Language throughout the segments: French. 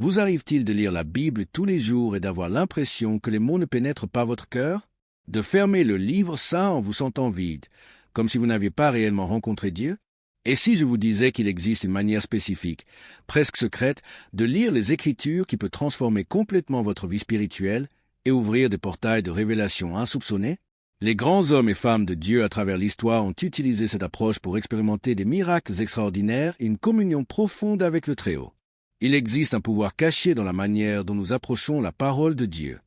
Vous arrive-t-il de lire la Bible tous les jours et d'avoir l'impression que les mots ne pénètrent pas votre cœur? De fermer le livre saint en vous sentant vide, comme si vous n'aviez pas réellement rencontré Dieu? Et si je vous disais qu'il existe une manière spécifique, presque secrète, de lire les Écritures qui peut transformer complètement votre vie spirituelle et ouvrir des portails de révélation insoupçonnés? Les grands hommes et femmes de Dieu à travers l'histoire ont utilisé cette approche pour expérimenter des miracles extraordinaires et une communion profonde avec le Très-Haut. Il existe un pouvoir caché dans la manière dont nous approchons la parole de Dieu.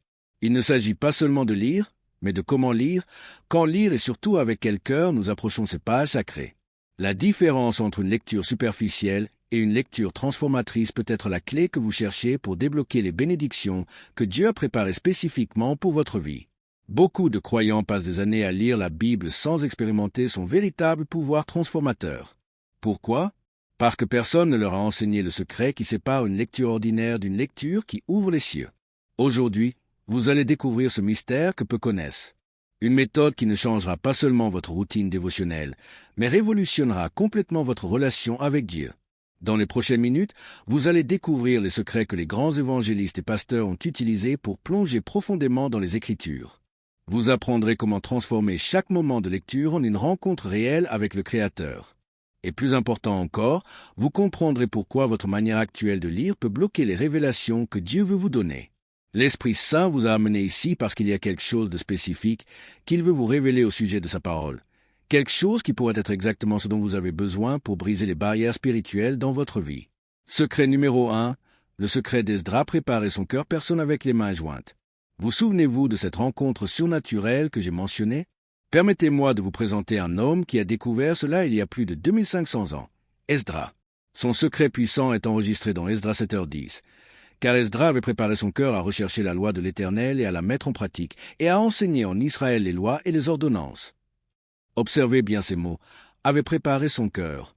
Il ne s'agit pas seulement de lire, mais de comment lire, quand lire et surtout avec quel cœur nous approchons ces pages sacrées. La différence entre une lecture superficielle et une lecture transformatrice peut être la clé que vous cherchez pour débloquer les bénédictions que Dieu a préparées spécifiquement pour votre vie. Beaucoup de croyants passent des années à lire la Bible sans expérimenter son véritable pouvoir transformateur. Pourquoi? Parce que personne ne leur a enseigné le secret qui sépare une lecture ordinaire d'une lecture qui ouvre les cieux. Aujourd'hui, vous allez découvrir ce mystère que peu connaissent. Une méthode qui ne changera pas seulement votre routine dévotionnelle, mais révolutionnera complètement votre relation avec Dieu. Dans les prochaines minutes, vous allez découvrir les secrets que les grands évangélistes et pasteurs ont utilisés pour plonger profondément dans les Écritures. Vous apprendrez comment transformer chaque moment de lecture en une rencontre réelle avec le Créateur. Et plus important encore, vous comprendrez pourquoi votre manière actuelle de lire peut bloquer les révélations que Dieu veut vous donner. L'Esprit Saint vous a amené ici parce qu'il y a quelque chose de spécifique qu'il veut vous révéler au sujet de sa parole. Quelque chose qui pourrait être exactement ce dont vous avez besoin pour briser les barrières spirituelles dans votre vie. Secret numéro 1, le secret d'Esdras préparer son cœur personne avec les mains jointes. Vous souvenez-vous de cette rencontre surnaturelle que j'ai mentionnée? Permettez-moi de vous présenter un homme qui a découvert cela il y a plus de 2500 ans, Esdras. Son secret puissant est enregistré dans Esdras 7h10, car Esdras avait préparé son cœur à rechercher la loi de l'Éternel et à la mettre en pratique, et à enseigner en Israël les lois et les ordonnances. Observez bien ces mots, avait préparé son cœur.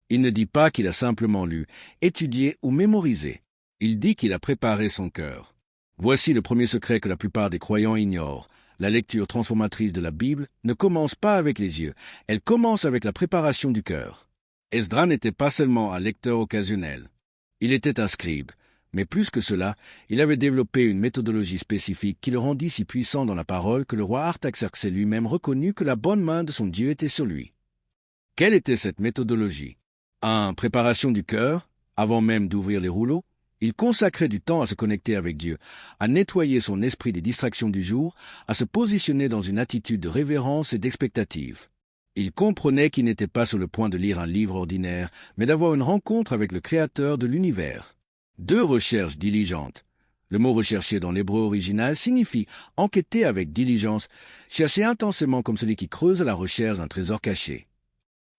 Il ne dit pas qu'il a simplement lu, étudié ou mémorisé. Il dit qu'il a préparé son cœur. Voici le premier secret que la plupart des croyants ignorent. La lecture transformatrice de la Bible ne commence pas avec les yeux, elle commence avec la préparation du cœur. Esdras n'était pas seulement un lecteur occasionnel. Il était un scribe, mais plus que cela, il avait développé une méthodologie spécifique qui le rendit si puissant dans la parole que le roi Artaxerxès lui-même reconnut que la bonne main de son Dieu était sur lui. Quelle était cette méthodologie? 1. Préparation du cœur, avant même d'ouvrir les rouleaux. Il consacrait du temps à se connecter avec Dieu, à nettoyer son esprit des distractions du jour, à se positionner dans une attitude de révérence et d'expectative. Il comprenait qu'il n'était pas sur le point de lire un livre ordinaire, mais d'avoir une rencontre avec le Créateur de l'univers. 2. Recherche diligente. Le mot rechercher dans l'hébreu original signifie enquêter avec diligence, chercher intensément comme celui qui creuse à la recherche d'un trésor caché.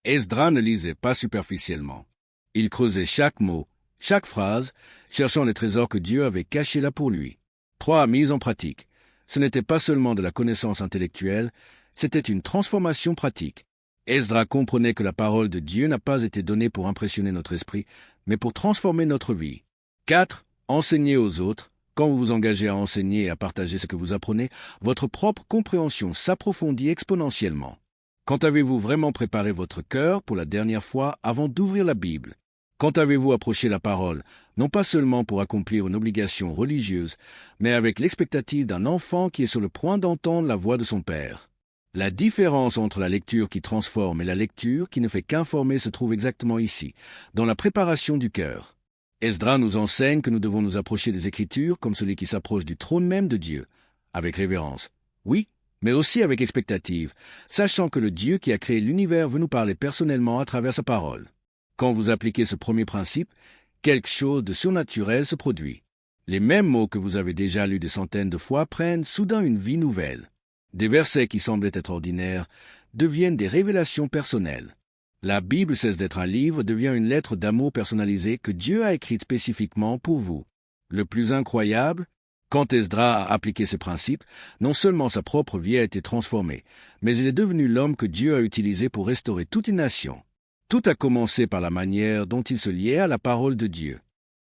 Esdras ne lisait pas superficiellement. Il creusait chaque mot, chaque phrase, cherchant les trésors que Dieu avait cachés là pour lui. 3. Mise en pratique. Ce n'était pas seulement de la connaissance intellectuelle, c'était une transformation pratique. Esdras comprenait que la parole de Dieu n'a pas été donnée pour impressionner notre esprit, mais pour transformer notre vie. 4. Enseigner aux autres. Quand vous vous engagez à enseigner et à partager ce que vous apprenez, votre propre compréhension s'approfondit exponentiellement. Quand avez-vous vraiment préparé votre cœur pour la dernière fois avant d'ouvrir la Bible? Quand avez-vous approché la parole, non pas seulement pour accomplir une obligation religieuse, mais avec l'expectative d'un enfant qui est sur le point d'entendre la voix de son Père? La différence entre la lecture qui transforme et la lecture qui ne fait qu'informer se trouve exactement ici, dans la préparation du cœur. Esdras nous enseigne que nous devons nous approcher des Écritures comme celui qui s'approche du trône même de Dieu, avec révérence. Oui, mais aussi avec expectative, sachant que le Dieu qui a créé l'univers veut nous parler personnellement à travers sa parole. Quand vous appliquez ce premier principe, quelque chose de surnaturel se produit. Les mêmes mots que vous avez déjà lus des centaines de fois prennent soudain une vie nouvelle. Des versets qui semblaient être ordinaires deviennent des révélations personnelles. La Bible cesse d'être un livre, devient une lettre d'amour personnalisée que Dieu a écrite spécifiquement pour vous. Le plus incroyable, quand Esdras a appliqué ces principes, non seulement sa propre vie a été transformée, mais il est devenu l'homme que Dieu a utilisé pour restaurer toute une nation. Tout a commencé par la manière dont il se liait à la parole de Dieu.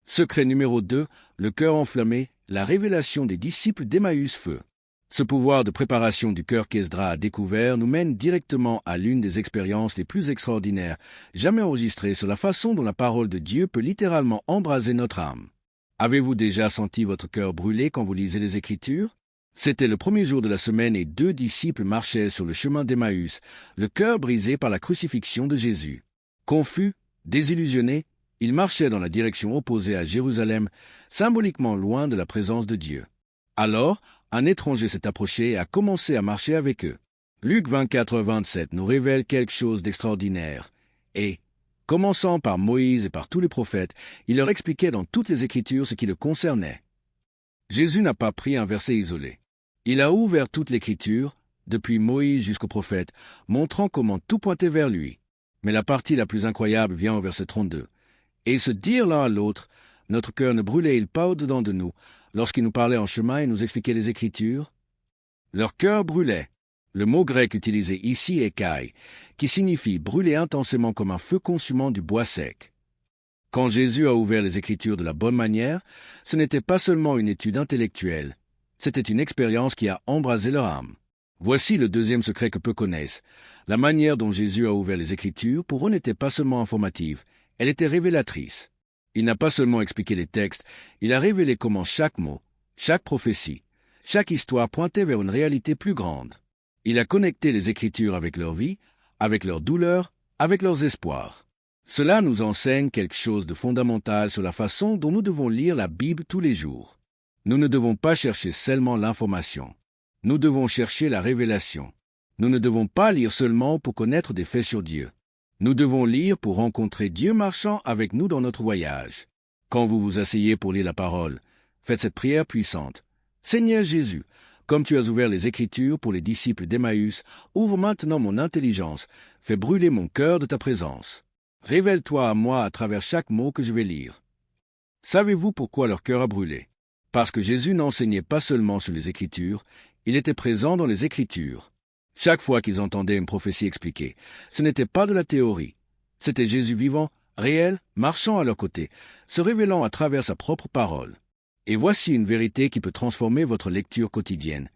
Secret numéro 2, le cœur enflammé, la révélation des disciples d'Emmaüs feu. Ce pouvoir de préparation du cœur qu'Esdras a découvert nous mène directement à l'une des expériences les plus extraordinaires jamais enregistrées sur la façon dont la parole de Dieu peut littéralement embraser notre âme. Avez-vous déjà senti votre cœur brûler quand vous lisez les Écritures? C'était le premier jour de la semaine et 2 disciples marchaient sur le chemin d'Emmaüs, le cœur brisé par la crucifixion de Jésus. Confus, désillusionnés, ils marchaient dans la direction opposée à Jérusalem, symboliquement loin de la présence de Dieu. Alors, un étranger s'est approché et a commencé à marcher avec eux. Luc 24-27 nous révèle quelque chose d'extraordinaire. Et, commençant par Moïse et par tous les prophètes, il leur expliquait dans toutes les Écritures ce qui le concernait. Jésus n'a pas pris un verset isolé. Il a ouvert toute l'Écriture, depuis Moïse jusqu'aux prophètes, montrant comment tout pointait vers lui. Mais la partie la plus incroyable vient au verset 32. Et ils se dirent l'un à l'autre, notre cœur ne brûlait-il pas au-dedans de nous, lorsqu'il nous parlait en chemin et nous expliquait les Écritures? Leur cœur brûlait. Le mot grec utilisé ici est kai, qui signifie brûler intensément comme un feu consumant du bois sec. Quand Jésus a ouvert les Écritures de la bonne manière, ce n'était pas seulement une étude intellectuelle, c'était une expérience qui a embrasé leur âme. Voici le deuxième secret que peu connaissent. La manière dont Jésus a ouvert les Écritures, pour eux, n'était pas seulement informative, elle était révélatrice. Il n'a pas seulement expliqué les textes, il a révélé comment chaque mot, chaque prophétie, chaque histoire pointait vers une réalité plus grande. Il a connecté les Écritures avec leur vie, avec leurs douleurs, avec leurs espoirs. Cela nous enseigne quelque chose de fondamental sur la façon dont nous devons lire la Bible tous les jours. Nous ne devons pas chercher seulement l'information. Nous devons chercher la révélation. Nous ne devons pas lire seulement pour connaître des faits sur Dieu. Nous devons lire pour rencontrer Dieu marchant avec nous dans notre voyage. Quand vous vous asseyez pour lire la parole, faites cette prière puissante. Seigneur Jésus, comme tu as ouvert les Écritures pour les disciples d'Emmaüs, ouvre maintenant mon intelligence, fais brûler mon cœur de ta présence. Révèle-toi à moi à travers chaque mot que je vais lire. Savez-vous pourquoi leur cœur a brûlé? Parce que Jésus n'enseignait pas seulement sur les Écritures, il était présent dans les Écritures. Chaque fois qu'ils entendaient une prophétie expliquée, ce n'était pas de la théorie. C'était Jésus vivant, réel, marchant à leur côté, se révélant à travers sa propre parole. Et voici une vérité qui peut transformer votre lecture quotidienne.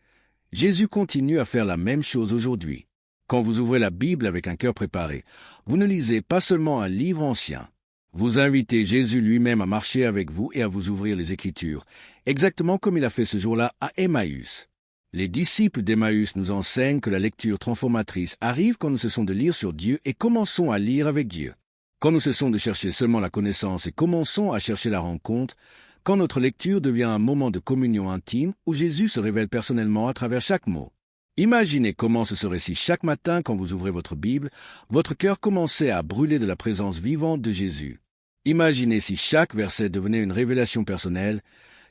Jésus continue à faire la même chose aujourd'hui. Quand vous ouvrez la Bible avec un cœur préparé, vous ne lisez pas seulement un livre ancien. Vous invitez Jésus lui-même à marcher avec vous et à vous ouvrir les Écritures, exactement comme il a fait ce jour-là à Emmaüs. Les disciples d'Emmaüs nous enseignent que la lecture transformatrice arrive quand nous cessons de lire sur Dieu et commençons à lire avec Dieu. Quand nous cessons de chercher seulement la connaissance et commençons à chercher la rencontre, quand notre lecture devient un moment de communion intime où Jésus se révèle personnellement à travers chaque mot. Imaginez comment ce serait si chaque matin, quand vous ouvrez votre Bible, votre cœur commençait à brûler de la présence vivante de Jésus. Imaginez si chaque verset devenait une révélation personnelle,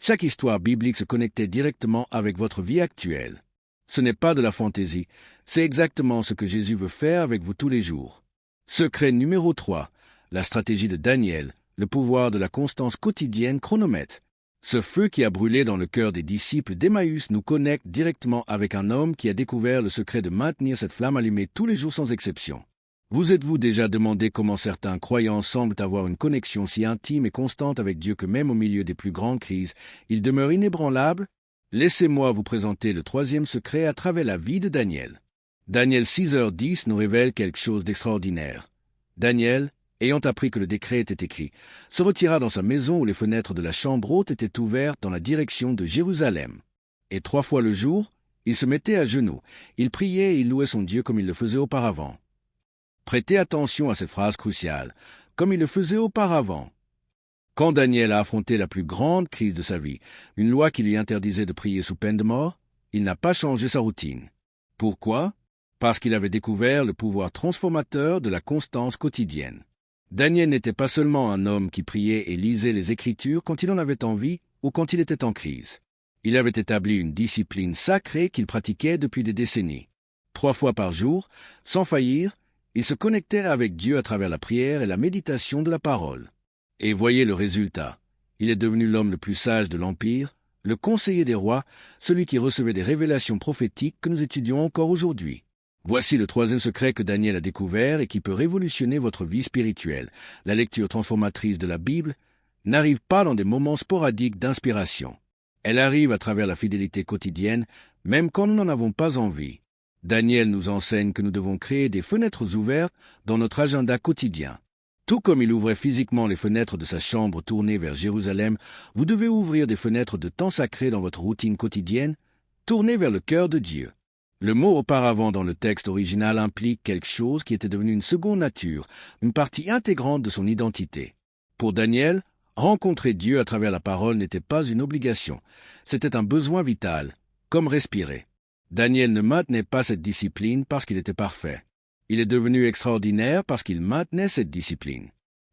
chaque histoire biblique se connectait directement avec votre vie actuelle. Ce n'est pas de la fantaisie, c'est exactement ce que Jésus veut faire avec vous tous les jours. Secret numéro 3, la stratégie de Daniel, le pouvoir de la constance quotidienne chronomètre. Ce feu qui a brûlé dans le cœur des disciples d'Emmaüs nous connecte directement avec un homme qui a découvert le secret de maintenir cette flamme allumée tous les jours sans exception. Vous êtes-vous déjà demandé comment certains croyants semblent avoir une connexion si intime et constante avec Dieu que même au milieu des plus grandes crises, ils demeurent inébranlables? Laissez-moi vous présenter le troisième secret à travers la vie de Daniel. Daniel 6h10 nous révèle quelque chose d'extraordinaire. Daniel, ayant appris que le décret était écrit, se retira dans sa maison où les fenêtres de la chambre haute étaient ouvertes dans la direction de Jérusalem. Et 3 fois le jour, il se mettait à genoux, il priait et il louait son Dieu comme il le faisait auparavant. Prêtez attention à cette phrase cruciale, comme il le faisait auparavant. Quand Daniel a affronté la plus grande crise de sa vie, une loi qui lui interdisait de prier sous peine de mort, il n'a pas changé sa routine. Pourquoi? Parce qu'il avait découvert le pouvoir transformateur de la constance quotidienne. Daniel n'était pas seulement un homme qui priait et lisait les Écritures quand il en avait envie ou quand il était en crise. Il avait établi une discipline sacrée qu'il pratiquait depuis des décennies. 3 fois par jour, sans faillir, il se connectait avec Dieu à travers la prière et la méditation de la parole. Et voyez le résultat. Il est devenu l'homme le plus sage de l'Empire, le conseiller des rois, celui qui recevait des révélations prophétiques que nous étudions encore aujourd'hui. Voici le troisième secret que Daniel a découvert et qui peut révolutionner votre vie spirituelle. La lecture transformatrice de la Bible n'arrive pas dans des moments sporadiques d'inspiration. Elle arrive à travers la fidélité quotidienne, même quand nous n'en avons pas envie. Daniel nous enseigne que nous devons créer des fenêtres ouvertes dans notre agenda quotidien. Tout comme il ouvrait physiquement les fenêtres de sa chambre tournée vers Jérusalem, vous devez ouvrir des fenêtres de temps sacré dans votre routine quotidienne, tournées vers le cœur de Dieu. Le mot auparavant dans le texte original implique quelque chose qui était devenu une seconde nature, une partie intégrante de son identité. Pour Daniel, rencontrer Dieu à travers la parole n'était pas une obligation, c'était un besoin vital, comme respirer. Daniel ne maintenait pas cette discipline parce qu'il était parfait. Il est devenu extraordinaire parce qu'il maintenait cette discipline.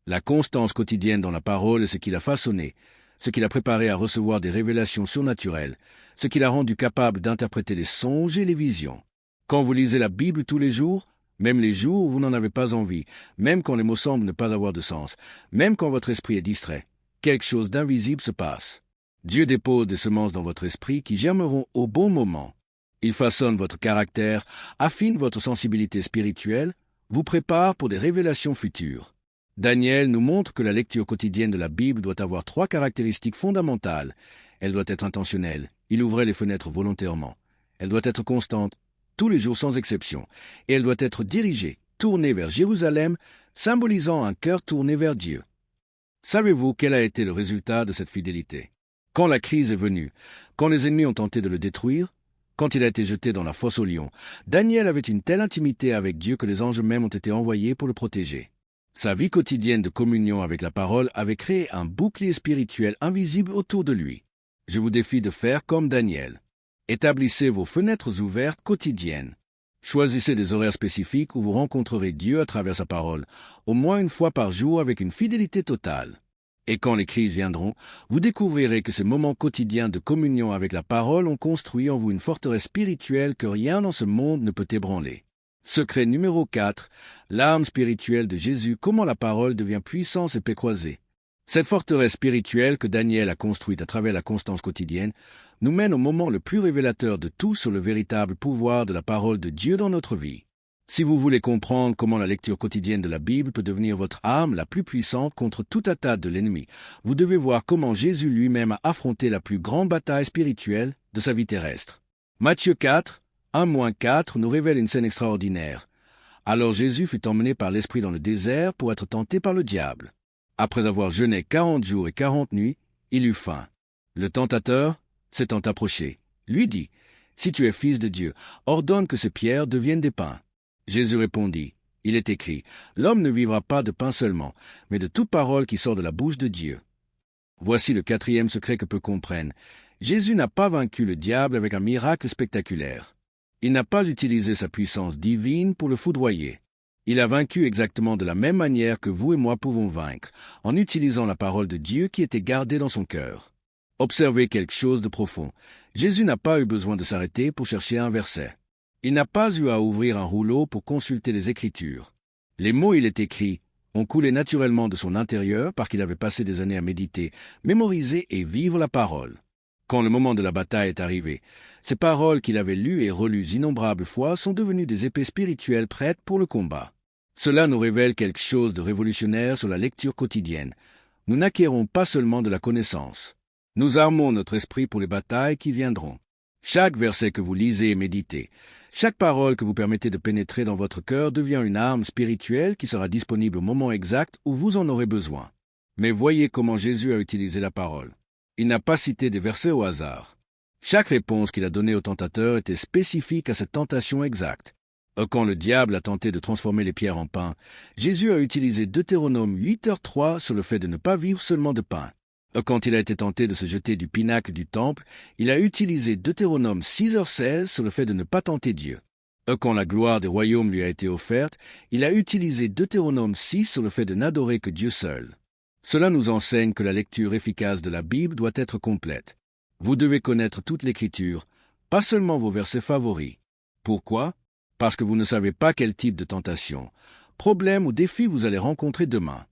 La constance quotidienne dans la parole est ce qui l'a façonné, ce qui l'a préparé à recevoir des révélations surnaturelles, ce qui l'a rendu capable d'interpréter les songes et les visions. Quand vous lisez la Bible tous les jours, même les jours où vous n'en avez pas envie, même quand les mots semblent ne pas avoir de sens, même quand votre esprit est distrait, quelque chose d'invisible se passe. Dieu dépose des semences dans votre esprit qui germeront au bon moment. Il façonne votre caractère, affine votre sensibilité spirituelle, vous prépare pour des révélations futures. Daniel nous montre que la lecture quotidienne de la Bible doit avoir 3 caractéristiques fondamentales. Elle doit être intentionnelle, il ouvrait les fenêtres volontairement. Elle doit être constante, tous les jours sans exception, et elle doit être dirigée, tournée vers Jérusalem, symbolisant un cœur tourné vers Dieu. Savez-vous quel a été le résultat de cette fidélité? Quand la crise est venue, quand les ennemis ont tenté de le détruire, quand il a été jeté dans la fosse aux lions, Daniel avait une telle intimité avec Dieu que les anges même ont été envoyés pour le protéger. Sa vie quotidienne de communion avec la parole avait créé un bouclier spirituel invisible autour de lui. Je vous défie de faire comme Daniel. Établissez vos fenêtres ouvertes quotidiennes. Choisissez des horaires spécifiques où vous rencontrerez Dieu à travers sa parole, au moins une fois par jour avec une fidélité totale. Et quand les crises viendront, vous découvrirez que ces moments quotidiens de communion avec la parole ont construit en vous une forteresse spirituelle que rien dans ce monde ne peut ébranler. Secret numéro 4, l'arme spirituelle de Jésus, comment la parole devient puissance et paix croisée. Cette forteresse spirituelle que Daniel a construite à travers la constance quotidienne nous mène au moment le plus révélateur de tout sur le véritable pouvoir de la parole de Dieu dans notre vie. Si vous voulez comprendre comment la lecture quotidienne de la Bible peut devenir votre arme la plus puissante contre toute attaque de l'ennemi, vous devez voir comment Jésus lui-même a affronté la plus grande bataille spirituelle de sa vie terrestre. Matthieu 4, 1-4 nous révèle une scène extraordinaire. Alors Jésus fut emmené par l'Esprit dans le désert pour être tenté par le diable. Après avoir jeûné 40 jours et 40 nuits, il eut faim. Le tentateur, s'étant approché, lui dit, « Si tu es fils de Dieu, ordonne que ces pierres deviennent des pains. » Jésus répondit, « Il est écrit, l'homme ne vivra pas de pain seulement, mais de toute parole qui sort de la bouche de Dieu. » Voici le 4e secret que peu comprennent. Jésus n'a pas vaincu le diable avec un miracle spectaculaire. Il n'a pas utilisé sa puissance divine pour le foudroyer. Il a vaincu exactement de la même manière que vous et moi pouvons vaincre, en utilisant la parole de Dieu qui était gardée dans son cœur. Observez quelque chose de profond. Jésus n'a pas eu besoin de s'arrêter pour chercher un verset. Il n'a pas eu à ouvrir un rouleau pour consulter les Écritures. Les mots il est écrit ont coulé naturellement de son intérieur parce qu'il avait passé des années à méditer, mémoriser et vivre la parole. Quand le moment de la bataille est arrivé, ces paroles qu'il avait lues et relues innombrables fois sont devenues des épées spirituelles prêtes pour le combat. Cela nous révèle quelque chose de révolutionnaire sur la lecture quotidienne. Nous n'acquérons pas seulement de la connaissance. Nous armons notre esprit pour les batailles qui viendront. Chaque verset que vous lisez et méditez, chaque parole que vous permettez de pénétrer dans votre cœur devient une arme spirituelle qui sera disponible au moment exact où vous en aurez besoin. Mais voyez comment Jésus a utilisé la parole. Il n'a pas cité des versets au hasard. Chaque réponse qu'il a donnée au tentateur était spécifique à cette tentation exacte. Quand le diable a tenté de transformer les pierres en pain, Jésus a utilisé Deutéronome 8h3 sur le fait de ne pas vivre seulement de pain. Quand il a été tenté de se jeter du pinacle du temple, il a utilisé Deutéronome 6h16 sur le fait de ne pas tenter Dieu. Quand la gloire des royaumes lui a été offerte, il a utilisé Deutéronome 6 sur le fait de n'adorer que Dieu seul. Cela nous enseigne que la lecture efficace de la Bible doit être complète. Vous devez connaître toute l'Écriture, pas seulement vos versets favoris. Pourquoi? Parce que vous ne savez pas quel type de tentation, problème ou défi vous allez rencontrer demain.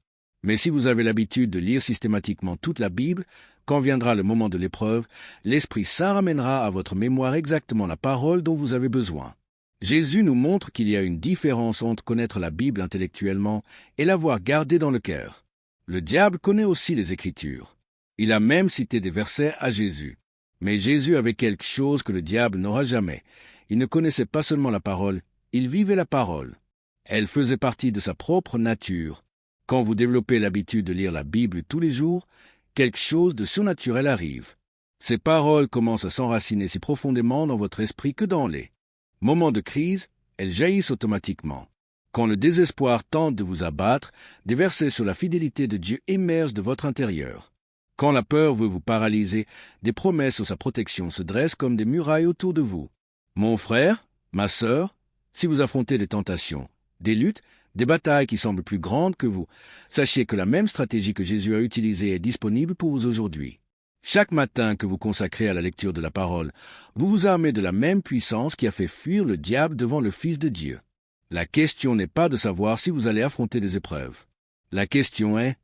Mais si vous avez l'habitude de lire systématiquement toute la Bible, quand viendra le moment de l'épreuve, l'Esprit Saint ramènera à votre mémoire exactement la parole dont vous avez besoin. Jésus nous montre qu'il y a une différence entre connaître la Bible intellectuellement et l'avoir gardée dans le cœur. Le diable connaît aussi les Écritures. Il a même cité des versets à Jésus. Mais Jésus avait quelque chose que le diable n'aura jamais. Il ne connaissait pas seulement la parole, il vivait la parole. Elle faisait partie de sa propre nature. Quand vous développez l'habitude de lire la Bible tous les jours, quelque chose de surnaturel arrive. Ces paroles commencent à s'enraciner si profondément dans votre esprit que dans les moments de crise, elles jaillissent automatiquement. Quand le désespoir tente de vous abattre, des versets sur la fidélité de Dieu émergent de votre intérieur. Quand la peur veut vous paralyser, des promesses sur sa protection se dressent comme des murailles autour de vous. Mon frère, ma sœur, si vous affrontez des tentations, des luttes, des batailles qui semblent plus grandes que vous, sachez que la même stratégie que Jésus a utilisée est disponible pour vous aujourd'hui. Chaque matin que vous consacrez à la lecture de la parole, vous vous armez de la même puissance qui a fait fuir le diable devant le Fils de Dieu. La question n'est pas de savoir si vous allez affronter des épreuves. La question est,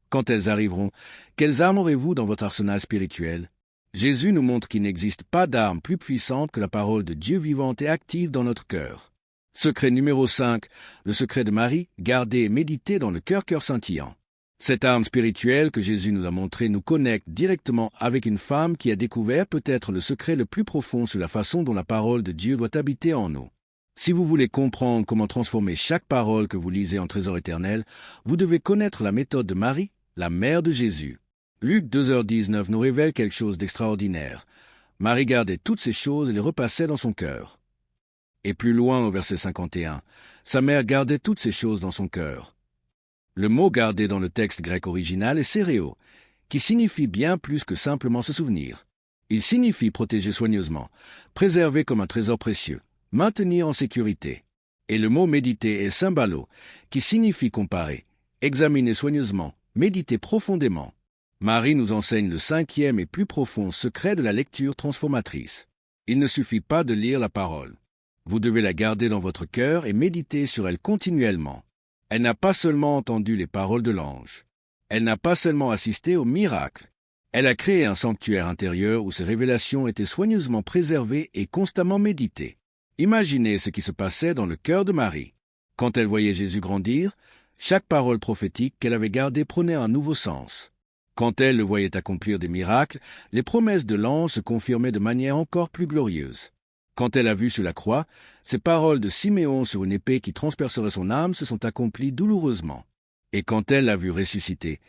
quand elles arriveront, quelles armes aurez-vous dans votre arsenal spirituel? Jésus nous montre qu'il n'existe pas d'arme plus puissante que la parole de Dieu vivante et active dans notre cœur. Secret numéro 5, le secret de Marie, gardez et méditez dans le cœur scintillant. Cette arme spirituelle que Jésus nous a montrée nous connecte directement avec une femme qui a découvert peut-être le secret le plus profond sur la façon dont la parole de Dieu doit habiter en nous. Si vous voulez comprendre comment transformer chaque parole que vous lisez en trésor éternel, vous devez connaître la méthode de Marie, la mère de Jésus. Luc 2h19 nous révèle quelque chose d'extraordinaire. Marie gardait toutes ces choses et les repassait dans son cœur. Et plus loin au verset 51, sa mère gardait toutes ces choses dans son cœur. Le mot gardé dans le texte grec original est séréo, qui signifie bien plus que simplement se souvenir. Il signifie protéger soigneusement, préserver comme un trésor précieux, maintenir en sécurité. Et le mot méditer est symbalo, qui signifie comparer, examiner soigneusement, méditer profondément. Marie nous enseigne le 5e et plus profond secret de la lecture transformatrice. Il ne suffit pas de lire la parole. Vous devez la garder dans votre cœur et méditer sur elle continuellement. Elle n'a pas seulement entendu les paroles de l'ange. Elle n'a pas seulement assisté au miracle. Elle a créé un sanctuaire intérieur où ces révélations étaient soigneusement préservées et constamment méditées. Imaginez ce qui se passait dans le cœur de Marie. Quand elle voyait Jésus grandir, chaque parole prophétique qu'elle avait gardée prenait un nouveau sens. Quand elle le voyait accomplir des miracles, les promesses de l'ange se confirmaient de manière encore plus glorieuse. Quand elle a vu sur la croix, ces paroles de Siméon sur une épée qui transpercerait son âme se sont accomplies douloureusement. Et quand elle l'a vu ressusciter,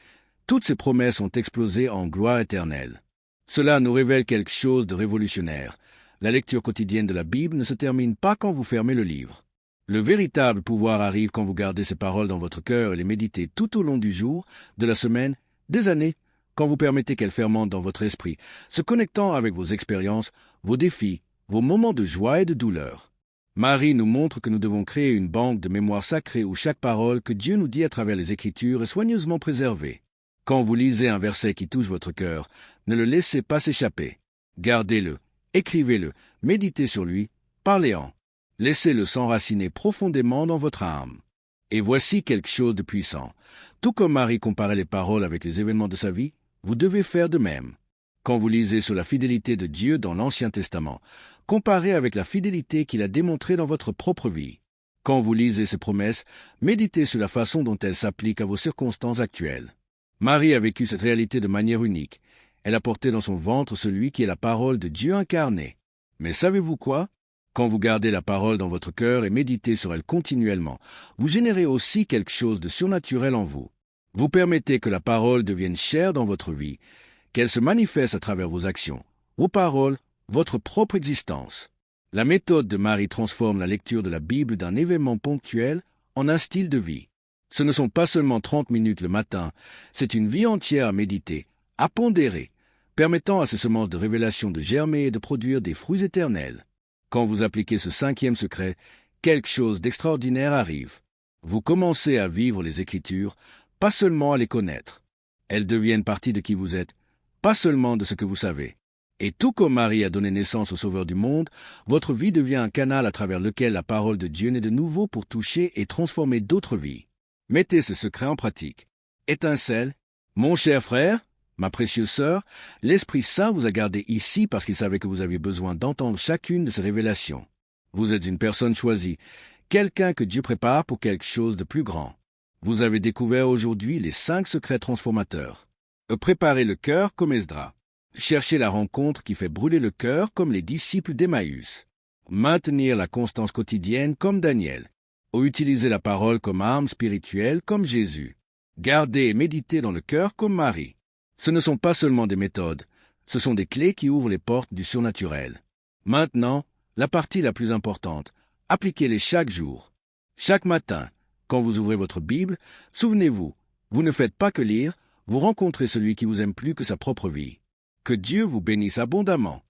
toutes ces promesses ont explosé en gloire éternelle. Cela nous révèle quelque chose de révolutionnaire. La lecture quotidienne de la Bible ne se termine pas quand vous fermez le livre. Le véritable pouvoir arrive quand vous gardez ces paroles dans votre cœur et les méditez tout au long du jour, de la semaine, des années, quand vous permettez qu'elles fermentent dans votre esprit, se connectant avec vos expériences, vos défis, vos moments de joie et de douleur. Marie nous montre que nous devons créer une banque de mémoire sacrée où chaque parole que Dieu nous dit à travers les Écritures est soigneusement préservée. Quand vous lisez un verset qui touche votre cœur, ne le laissez pas s'échapper. Gardez-le, écrivez-le, méditez sur lui, parlez-en. Laissez-le s'enraciner profondément dans votre âme. Et voici quelque chose de puissant. Tout comme Marie comparait les paroles avec les événements de sa vie, vous devez faire de même. Quand vous lisez sur la fidélité de Dieu dans l'Ancien Testament, comparez avec la fidélité qu'il a démontrée dans votre propre vie. Quand vous lisez ses promesses, méditez sur la façon dont elles s'appliquent à vos circonstances actuelles. Marie a vécu cette réalité de manière unique. Elle a porté dans son ventre celui qui est la parole de Dieu incarnée. Mais savez-vous quoi? Quand vous gardez la parole dans votre cœur et méditez sur elle continuellement, vous générez aussi quelque chose de surnaturel en vous. Vous permettez que la parole devienne chair dans votre vie, qu'elle se manifeste à travers vos actions, vos paroles, votre propre existence. La méthode de Marie transforme la lecture de la Bible d'un événement ponctuel en un style de vie. Ce ne sont pas seulement 30 minutes le matin, c'est une vie entière à méditer, à pondérer, permettant à ces semences de révélation de germer et de produire des fruits éternels. Quand vous appliquez ce 5e secret, quelque chose d'extraordinaire arrive. Vous commencez à vivre les Écritures, pas seulement à les connaître. Elles deviennent partie de qui vous êtes, pas seulement de ce que vous savez. Et tout comme Marie a donné naissance au Sauveur du monde, votre vie devient un canal à travers lequel la parole de Dieu naît de nouveau pour toucher et transformer d'autres vies. Mettez ce secret en pratique. Étincelle, mon cher frère, ma précieuse sœur, l'Esprit Saint vous a gardé ici parce qu'il savait que vous aviez besoin d'entendre chacune de ces révélations. Vous êtes une personne choisie, quelqu'un que Dieu prépare pour quelque chose de plus grand. Vous avez découvert aujourd'hui les 5 secrets transformateurs. Préparez le cœur comme Esdras. Cherchez la rencontre qui fait brûler le cœur comme les disciples d'Emmaüs. Maintenir la constance quotidienne comme Daniel. Ou utiliser la parole comme arme spirituelle comme Jésus. Gardez et méditez dans le cœur comme Marie. Ce ne sont pas seulement des méthodes, ce sont des clés qui ouvrent les portes du surnaturel. Maintenant, la partie la plus importante, appliquez-les chaque jour. Chaque matin, quand vous ouvrez votre Bible, souvenez-vous, vous ne faites pas que lire, vous rencontrez celui qui vous aime plus que sa propre vie. Que Dieu vous bénisse abondamment.